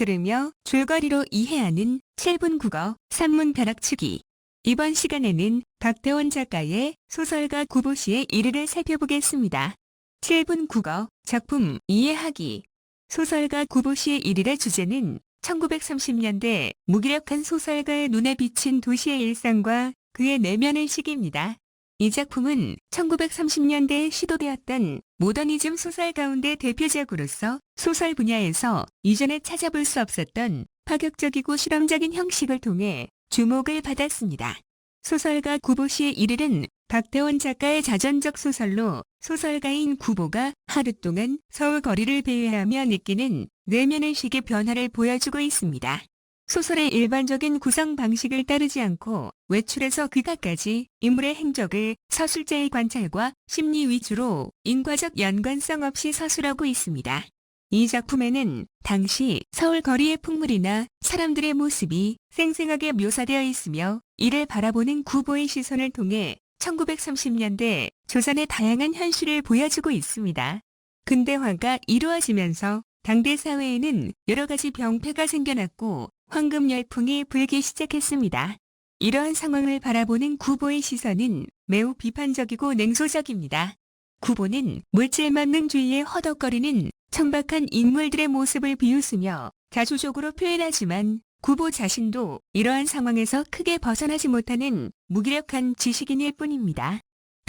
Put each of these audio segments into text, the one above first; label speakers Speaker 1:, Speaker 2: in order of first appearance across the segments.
Speaker 1: 들으며 줄거리로 이해하는 7분 국어 산문 벼락치기. 이번 시간에는 박태원 작가의 소설가 구보시의 일위를 살펴보겠습니다. 7분 국어 작품 이해하기. 소설가 구보시의 일위의 주제는 1930년대 무기력한 소설가의 눈에 비친 도시의 일상과 그의 내면의 시기입니다. 이 작품은 1930년대에 시도되었던 모더니즘 소설 가운데 대표작으로서 소설 분야에서 이전에 찾아볼 수 없었던 파격적이고 실험적인 형식을 통해 주목을 받았습니다. 소설가 구보시의 일위는 박태원 작가의 자전적 소설로 소설가인 구보가 하루 동안 서울 거리를 배회하며 느끼는 내면의 시기 변화를 보여주고 있습니다. 소설의 일반적인 구성 방식을 따르지 않고 외출해서 극악까지 인물의 행적을 서술자의 관찰과 심리 위주로 인과적 연관성 없이 서술하고 있습니다. 이 작품에는 당시 서울 거리의 풍물이나 사람들의 모습이 생생하게 묘사되어 있으며 이를 바라보는 구보의 시선을 통해 1930년대 조선의 다양한 현실을 보여주고 있습니다. 근대화가 이루어지면서 당대 사회에는 여러 가지 병폐가 생겨났고 황금 열풍이 불기 시작했습니다. 이러한 상황을 바라보는 구보의 시선은 매우 비판적이고 냉소적입니다. 구보는 물질 만능주의에 허덕거리는 천박한 인물들의 모습을 비웃으며 자주적으로 표현하지만 구보 자신도 이러한 상황에서 크게 벗어나지 못하는 무기력한 지식인일 뿐입니다.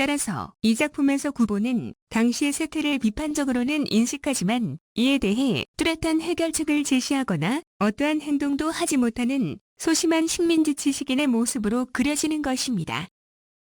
Speaker 1: 따라서 이 작품에서 구보는 당시의 세태를 비판적으로는 인식하지만 이에 대해 뚜렷한 해결책을 제시하거나 어떠한 행동도 하지 못하는 소심한 식민지 지식인의 모습으로 그려지는 것입니다.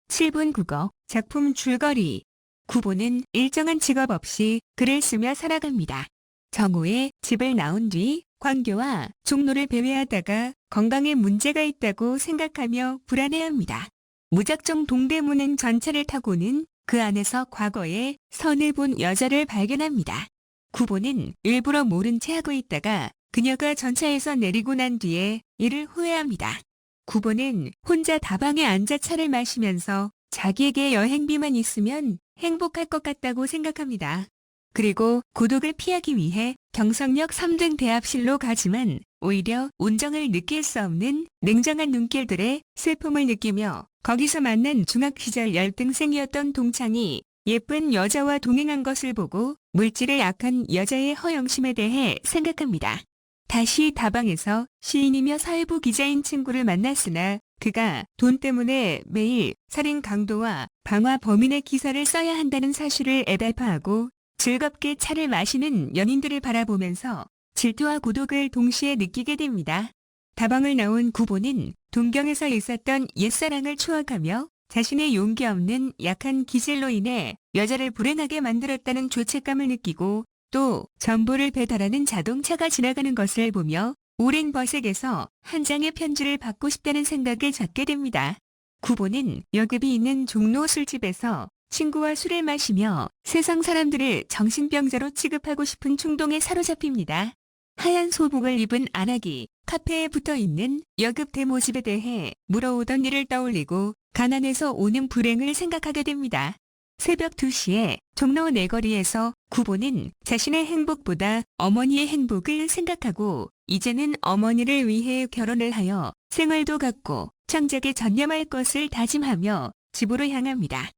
Speaker 1: 7분 국어 작품 줄거리. 구보는 일정한 직업 없이 글을 쓰며 살아갑니다. 정오에 집을 나온 뒤 광교와 종로를 배회하다가 건강에 문제가 있다고 생각하며 불안해합니다. 무작정 동대문행 전차를 타고는 그 안에서 과거에 선을 본 여자를 발견합니다. 구보는 일부러 모른 채 하고 있다가 그녀가 전차에서 내리고 난 뒤에 이를 후회합니다. 구보는 혼자 다방에 앉아 차를 마시면서 자기에게 여행비만 있으면 행복할 것 같다고 생각합니다. 그리고 고독을 피하기 위해 경성역 3등 대합실로 가지만 오히려 온정을 느낄 수 없는 냉정한 눈길들의 슬픔을 느끼며 거기서 만난 중학 시절 열등생이었던 동창이 예쁜 여자와 동행한 것을 보고 물질에 약한 여자의 허영심에 대해 생각합니다. 다시 다방에서 시인이며 사회부 기자인 친구를 만났으나 그가 돈 때문에 매일 살인 강도와 방화 범인의 기사를 써야 한다는 사실을 애달파하고 즐겁게 차를 마시는 연인들을 바라보면서 질투와 고독을 동시에 느끼게 됩니다. 다방을 나온 구보는 동경에서 있었던 옛사랑을 추억하며 자신의 용기 없는 약한 기질로 인해 여자를 불행하게 만들었다는 죄책감을 느끼고 또 전보를 배달하는 자동차가 지나가는 것을 보며 오랜 버색에서 한 장의 편지를 받고 싶다는 생각에 젖게 됩니다. 구보는 여급이 있는 종로 술집에서 친구와 술을 마시며 세상 사람들을 정신병자로 취급하고 싶은 충동에 사로잡힙니다. 하얀 소복을 입은 안악이 카페에 붙어있는 여급 대모집에 대해 물어오던 일을 떠올리고 가난에서 오는 불행을 생각하게 됩니다. 새벽 2시에 종로 내거리에서 구보는 자신의 행복보다 어머니의 행복을 생각하고 이제는 어머니를 위해 결혼을 하여 생활도 갖고 창작에 전념할 것을 다짐하며 집으로 향합니다.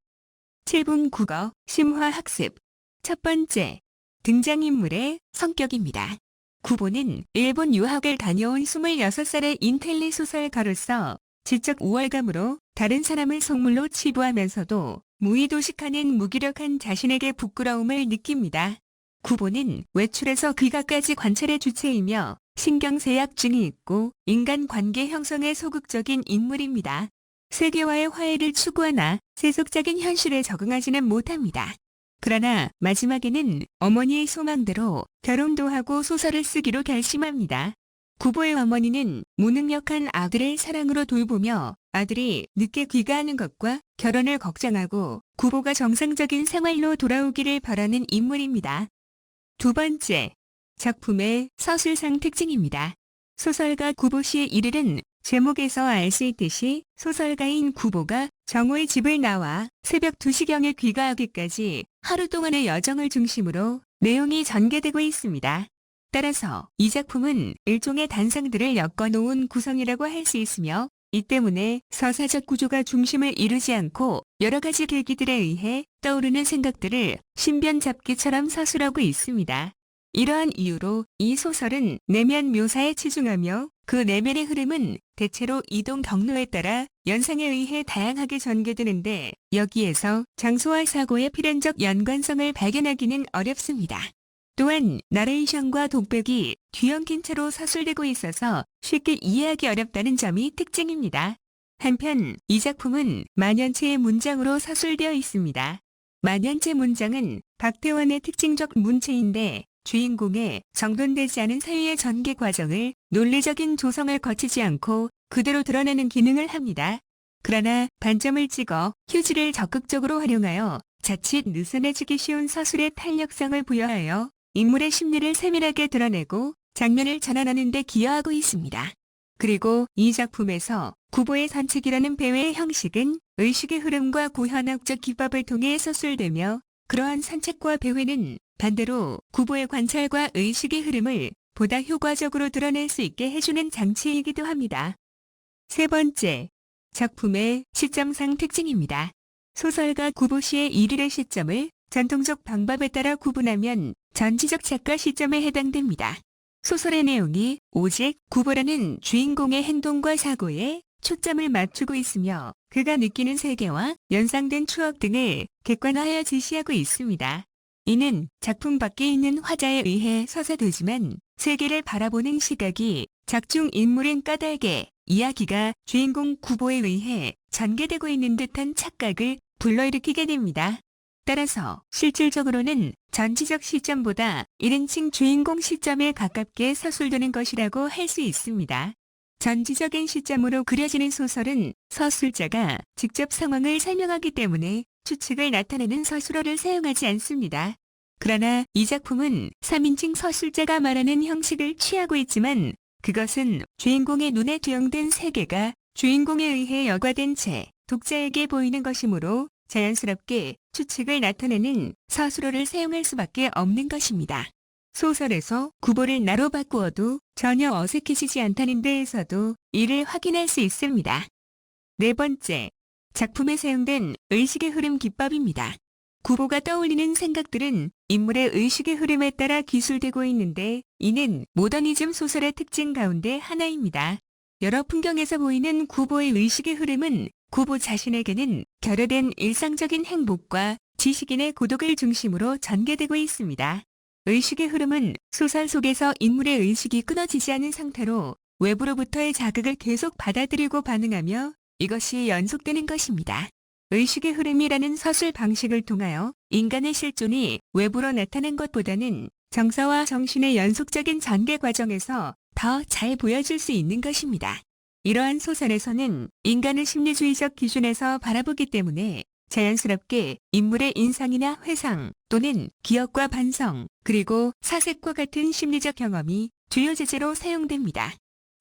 Speaker 1: 7분 국어 심화 학습. 첫 번째, 등장인물의 성격입니다. 구보는 일본 유학을 다녀온 26살의 인텔리 소설가로서 지적 우월감으로 다른 사람을 속물로 치부하면서도 무의도식하는 무기력한 자신에게 부끄러움을 느낍니다. 구보는 외출해서 귀가까지 관찰의 주체이며 신경쇠약증이 있고 인간관계 형성에 소극적인 인물입니다. 세계와의 화해를 추구하나 세속적인 현실에 적응하지는 못합니다. 그러나 마지막에는 어머니의 소망대로 결혼도 하고 소설을 쓰기로 결심합니다. 구보의 어머니는 무능력한 아들을 사랑으로 돌보며 아들이 늦게 귀가하는 것과 결혼을 걱정하고 구보가 정상적인 생활로 돌아오기를 바라는 인물입니다. 두 번째, 작품의 서술상 특징입니다. 소설가 구보시의 일위는 제목에서 알 수 있듯이 소설가인 구보가 정오의 집을 나와 새벽 2시경에 귀가하기까지 하루 동안의 여정을 중심으로 내용이 전개되고 있습니다. 따라서 이 작품은 일종의 단상들을 엮어놓은 구성이라고 할 수 있으며 이 때문에 서사적 구조가 중심을 이루지 않고 여러 가지 계기들에 의해 떠오르는 생각들을 신변 잡기처럼 서술하고 있습니다. 이러한 이유로 이 소설은 내면 묘사에 치중하며 그 내면의 흐름은 대체로 이동 경로에 따라 연상에 의해 다양하게 전개되는데 여기에서 장소와 사고의 필연적 연관성을 발견하기는 어렵습니다. 또한 나레이션과 독백이 뒤엉킨 채로 서술되고 있어서 쉽게 이해하기 어렵다는 점이 특징입니다. 한편 이 작품은 만연체의 문장으로 서술되어 있습니다. 만연체 문장은 박태원의 특징적 문체인데 주인공의 정돈되지 않은 사유의 전개 과정을 논리적인 조성을 거치지 않고 그대로 드러내는 기능을 합니다. 그러나 반점을 찍어 휴지를 적극적으로 활용하여 자칫 느슨해지기 쉬운 서술의 탄력성을 부여하여 인물의 심리를 세밀하게 드러내고 장면을 전환하는 데 기여하고 있습니다. 그리고 이 작품에서 구보의 산책이라는 배회의 형식은 의식의 흐름과 고현학적 기법을 통해 서술되며 그러한 산책과 배회는 반대로 구보의 관찰과 의식의 흐름을 보다 효과적으로 드러낼 수 있게 해주는 장치이기도 합니다. 세 번째, 작품의 시점상 특징입니다. 소설가 구보시의 일일의 시점을 전통적 방법에 따라 구분하면 전지적 작가 시점에 해당됩니다. 소설의 내용이 오직 구보라는 주인공의 행동과 사고에 초점을 맞추고 있으며 그가 느끼는 세계와 연상된 추억 등을 객관화하여 제시하고 있습니다. 이는 작품 밖에 있는 화자에 의해 서사되지만 세계를 바라보는 시각이 작중 인물인 까닭에 이야기가 주인공 구보에 의해 전개되고 있는 듯한 착각을 불러일으키게 됩니다. 따라서 실질적으로는 전지적 시점보다 1인칭 주인공 시점에 가깝게 서술되는 것이라고 할 수 있습니다. 전지적인 시점으로 그려지는 소설은 서술자가 직접 상황을 설명하기 때문에 추측을 나타내는 서술어를 사용하지 않습니다. 그러나 이 작품은 3인칭 서술자가 말하는 형식을 취하고 있지만 그것은 주인공의 눈에 투영된 세계가 주인공에 의해 여과된 채 독자에게 보이는 것이므로 자연스럽게 추측을 나타내는 서술어를 사용할 수밖에 없는 것입니다. 소설에서 구보를 나로 바꾸어도 전혀 어색해지지 않다는 데에서도 이를 확인할 수 있습니다. 네 번째, 작품에 사용된 의식의 흐름 기법입니다. 구보가 떠올리는 생각들은 인물의 의식의 흐름에 따라 기술되고 있는데 이는 모더니즘 소설의 특징 가운데 하나입니다. 여러 풍경에서 보이는 구보의 의식의 흐름은 구보 자신에게는 결여된 일상적인 행복과 지식인의 고독을 중심으로 전개되고 있습니다. 의식의 흐름은 소설 속에서 인물의 의식이 끊어지지 않은 상태로 외부로부터의 자극을 계속 받아들이고 반응하며 이것이 연속되는 것입니다. 의식의 흐름이라는 서술 방식을 통하여 인간의 실존이 외부로 나타난 것보다는 정서와 정신의 연속적인 전개 과정에서 더 잘 보여줄 수 있는 것입니다. 이러한 소설에서는 인간을 심리주의적 기준에서 바라보기 때문에 자연스럽게 인물의 인상이나 회상 또는 기억과 반성 그리고 사색과 같은 심리적 경험이 주요 제재로 사용됩니다.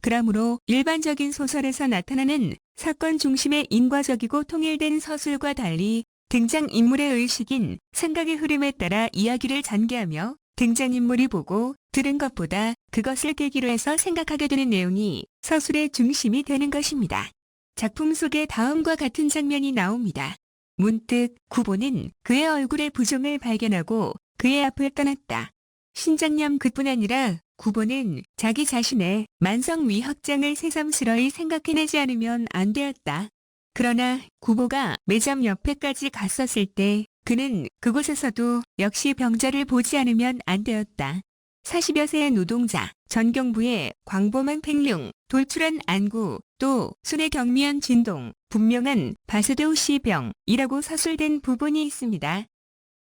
Speaker 1: 그러므로 일반적인 소설에서 나타나는 사건 중심의 인과적이고 통일된 서술과 달리 등장인물의 의식인 생각의 흐름에 따라 이야기를 전개하며 등장인물이 보고 들은 것보다 그것을 계기로 해서 생각하게 되는 내용이 서술의 중심이 되는 것입니다. 작품 속에 다음과 같은 장면이 나옵니다. 문득 구보는 그의 얼굴의 부종을 발견하고 그의 앞을 떠났다. 신장염 그뿐 아니라 구보는 자기 자신의 만성위 확장을 새삼스러이 생각해내지 않으면 안 되었다. 그러나 구보가 매점 옆에까지 갔었을 때 그는 그곳에서도 역시 병자를 보지 않으면 안 되었다. 40여 세의 노동자, 전경부의 광범한 팽룡, 돌출한 안구, 또 손에 경미한 진동, 분명한 바세도 시병이라고 서술된 부분이 있습니다.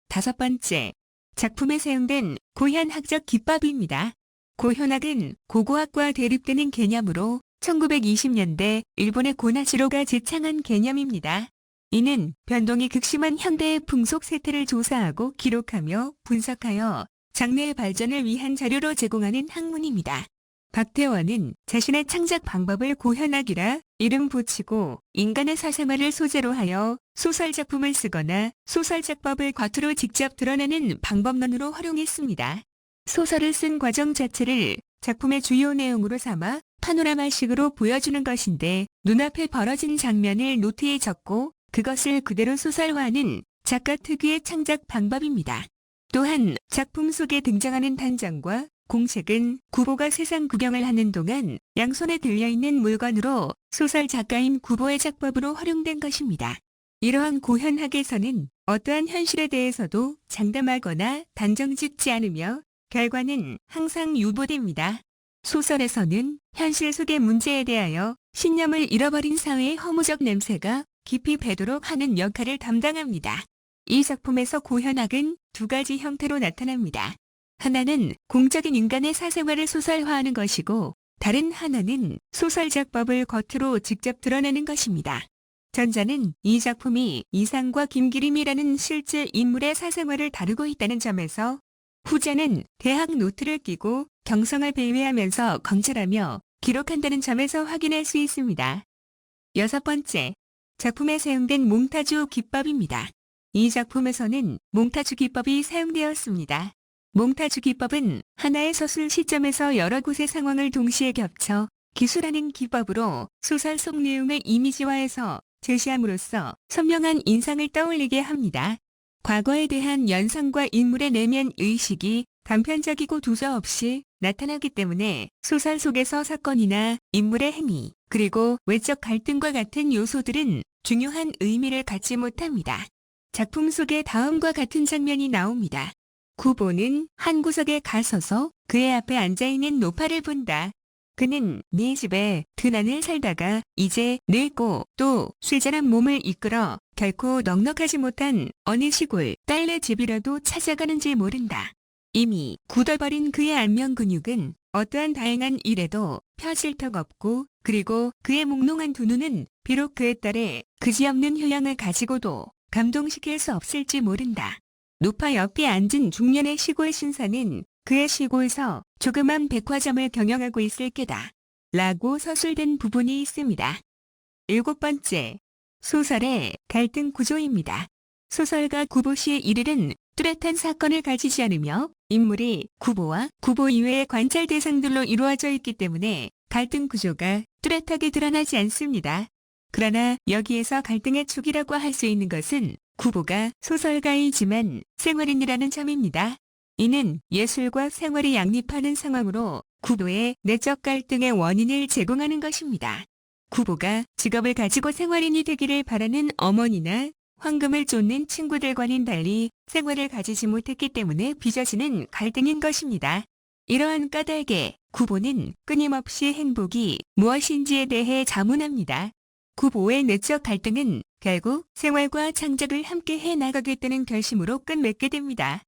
Speaker 1: 다섯 번째, 작품에 사용된 고현학적 기법입니다. 고현학은 고고학과 대립되는 개념으로 1920년대 일본의 고나시로가 제창한 개념입니다. 이는 변동이 극심한 현대의 풍속 세태를 조사하고 기록하며 분석하여 장래의 발전을 위한 자료로 제공하는 학문입니다. 박태원은 자신의 창작 방법을 고현학이라 이름 붙이고 인간의 사생활을 소재로 하여 소설 작품을 쓰거나 소설 작법을 겉으로 직접 드러내는 방법론으로 활용했습니다. 소설을 쓴 과정 자체를 작품의 주요 내용으로 삼아 파노라마식으로 보여주는 것인데 눈앞에 벌어진 장면을 노트에 적고 그것을 그대로 소설화하는 작가 특유의 창작 방법입니다. 또한 작품 속에 등장하는 단장과 공책은 구보가 세상 구경을 하는 동안 양손에 들려있는 물건으로 소설 작가인 구보의 작법으로 활용된 것입니다. 이러한 고현학에서는 어떠한 현실에 대해서도 장담하거나 단정짓지 않으며 결과는 항상 유보됩니다. 소설에서는 현실 속의 문제에 대하여 신념을 잃어버린 사회의 허무적 냄새가 깊이 배도록 하는 역할을 담당합니다. 이 작품에서 고현학은 두 가지 형태로 나타납니다. 하나는 공적인 인간의 사생활을 소설화하는 것이고 다른 하나는 소설 작법을 겉으로 직접 드러내는 것입니다. 전자는 이 작품이 이상과 김기림이라는 실제 인물의 사생활을 다루고 있다는 점에서, 후자는 대학 노트를 끼고 경성을 배회하면서 검찰하며 기록한다는 점에서 확인할 수 있습니다. 여섯 번째, 작품에 사용된 몽타주 기법입니다. 이 작품에서는 몽타주 기법이 사용되었습니다. 몽타주 기법은 하나의 서술 시점에서 여러 곳의 상황을 동시에 겹쳐 기술하는 기법으로 소설 속 내용을 이미지화해서 제시함으로써 선명한 인상을 떠올리게 합니다. 과거에 대한 연상과 인물의 내면 의식이 단편적이고 두서없이 나타나기 때문에 소설 속에서 사건이나 인물의 행위, 그리고 외적 갈등과 같은 요소들은 중요한 의미를 갖지 못합니다. 작품 속에 다음과 같은 장면이 나옵니다. 구보는 한 구석에 가서서 그의 앞에 앉아있는 노파를 본다. 그는 네 집에 드난을 살다가 이제 늙고 또 쇠잔한 몸을 이끌어 결코 넉넉하지 못한 어느 시골 딸네 집이라도 찾아가는지 모른다. 이미 굳어버린 그의 안면 근육은 어떠한 다양한 일에도 펴질 턱 없고, 그리고 그의 몽롱한 두 눈은 비록 그의 딸의 그지없는 효양을 가지고도 감동시킬 수 없을지 모른다. 노파 옆에 앉은 중년의 시골 신사는 그의 시골서 조그만 백화점을 경영하고 있을 게다. 라고 서술된 부분이 있습니다. 일곱 번째, 소설의 갈등 구조입니다. 소설가 구보시의 일일은 뚜렷한 사건을 가지지 않으며 인물이 구보와 구보 이외의 관찰 대상들로 이루어져 있기 때문에 갈등 구조가 뚜렷하게 드러나지 않습니다. 그러나 여기에서 갈등의 축이라고 할 수 있는 것은 구보가 소설가이지만 생활인이라는 점입니다. 이는 예술과 생활이 양립하는 상황으로 구보의 내적 갈등의 원인을 제공하는 것입니다. 구보가 직업을 가지고 생활인이 되기를 바라는 어머니나 황금을 쫓는 친구들과는 달리 생활을 가지지 못했기 때문에 빚어지는 갈등인 것입니다. 이러한 까닭에 구보는 끊임없이 행복이 무엇인지에 대해 자문합니다. 구보의 내적 갈등은 결국 생활과 창작을 함께 해나가겠다는 결심으로 끝맺게 됩니다.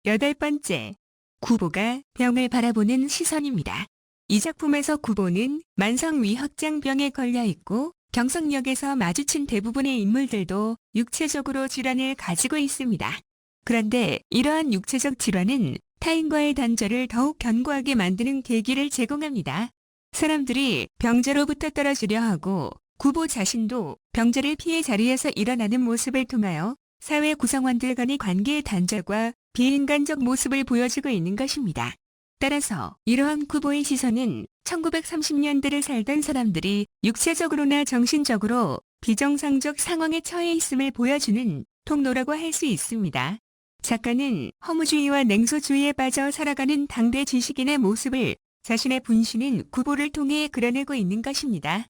Speaker 1: 여덟 번째, 구보가 병을 바라보는 시선입니다. 이 작품에서 구보는 만성위확장병에 걸려 있고 경성역에서 마주친 대부분의 인물들도 육체적으로 질환을 가지고 있습니다. 그런데 이러한 육체적 질환은 타인과의 단절을 더욱 견고하게 만드는 계기를 제공합니다. 사람들이 병자로부터 떨어지려 하고 구보 자신도 병자를 피해 자리에서 일어나는 모습을 통하여 사회 구성원들 간의 관계의 단절과 비인간적 모습을 보여주고 있는 것입니다. 따라서 이러한 구보의 시선은 1930년대를 살던 사람들이 육체적으로나 정신적으로 비정상적 상황에 처해 있음을 보여주는 통로라고 할 수 있습니다. 작가는 허무주의와 냉소주의에 빠져 살아가는 당대 지식인의 모습을 자신의 분신인 구보를 통해 그려내고 있는 것입니다.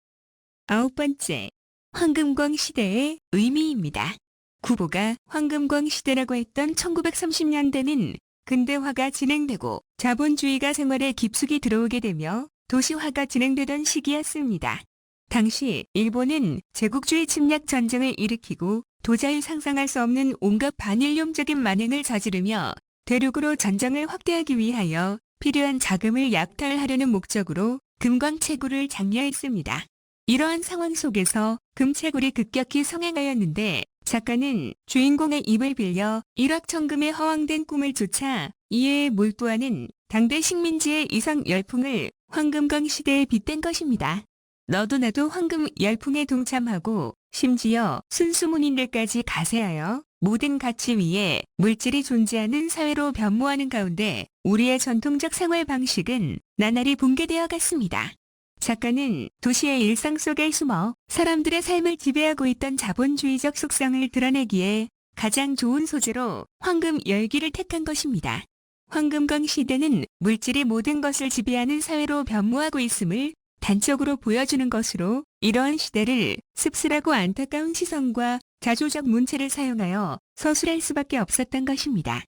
Speaker 1: 아홉 번째, 황금광 시대의 의미입니다. 구보가 황금광 시대라고 했던 1930년대는 근대화가 진행되고 자본주의가 생활에 깊숙이 들어오게 되며 도시화가 진행되던 시기였습니다. 당시 일본은 제국주의 침략 전쟁을 일으키고 도저히 상상할 수 없는 온갖 반일념적인 만행을 저지르며 대륙으로 전쟁을 확대하기 위하여 필요한 자금을 약탈하려는 목적으로 금광채굴을 장려했습니다. 이러한 상황 속에서 금채굴이 급격히 성행하였는데 작가는 주인공의 입을 빌려 일확천금의 허황된 꿈을 쫓아 이에 몰두하는 당대 식민지의 이상 열풍을 황금광 시대에 빗댄 것입니다. 너도 나도 황금 열풍에 동참하고 심지어 순수문인들까지 가세하여 모든 가치 위에 물질이 존재하는 사회로 변모하는 가운데 우리의 전통적 생활 방식은 나날이 붕괴되어 갔습니다. 작가는 도시의 일상 속에 숨어 사람들의 삶을 지배하고 있던 자본주의적 속성을 드러내기에 가장 좋은 소재로 황금 열기를 택한 것입니다. 황금광 시대는 물질이 모든 것을 지배하는 사회로 변모하고 있음을 단적으로 보여주는 것으로 이러한 시대를 씁쓸하고 안타까운 시선과 자조적 문체를 사용하여 서술할 수밖에 없었던 것입니다.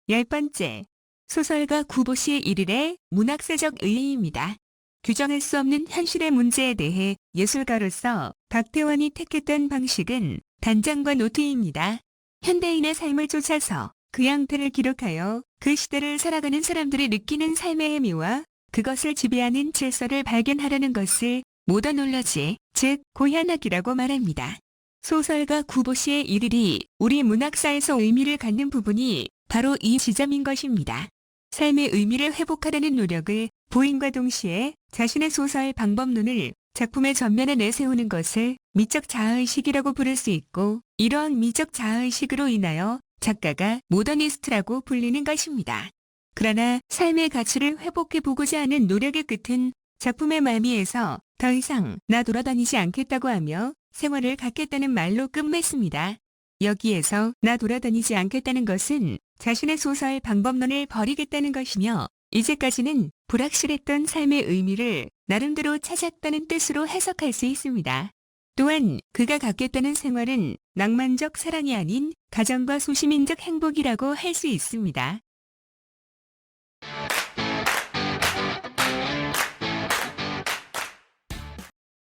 Speaker 1: 10번째, 소설가 구보시의 일일의 문학사적 의의입니다. 규정할 수 없는 현실의 문제에 대해 예술가로서 박태원이 택했던 방식은 단장과 노트입니다. 현대인의 삶을 쫓아서 그 양태를 기록하여 그 시대를 살아가는 사람들이 느끼는 삶의 의미와 그것을 지배하는 질서를 발견하려는 것을 모더놀러지, 즉 고현학이라고 말합니다. 소설가 구보시의 일일이 우리 문학사에서 의미를 갖는 부분이 바로 이 지점인 것입니다. 삶의 의미를 회복하려는 노력을 보임과 동시에 자신의 소설 방법론을 작품의 전면에 내세우는 것을 미적 자아의식이라고 부를 수 있고, 이러한 미적 자아의식으로 인하여 작가가 모더니스트라고 불리는 것입니다. 그러나 삶의 가치를 회복해보고자 하는 노력의 끝은 작품의 말미에서 더 이상 나 돌아다니지 않겠다고 하며 생활을 갖겠다는 말로 끝맺습니다. 여기에서 나 돌아다니지 않겠다는 것은 자신의 소설 방법론을 버리겠다는 것이며, 이제까지는 불확실했던 삶의 의미를 나름대로 찾았다는 뜻으로 해석할 수 있습니다. 또한 그가 갖겠다는 생활은 낭만적 사랑이 아닌 가정과 소시민적 행복이라고 할 수 있습니다.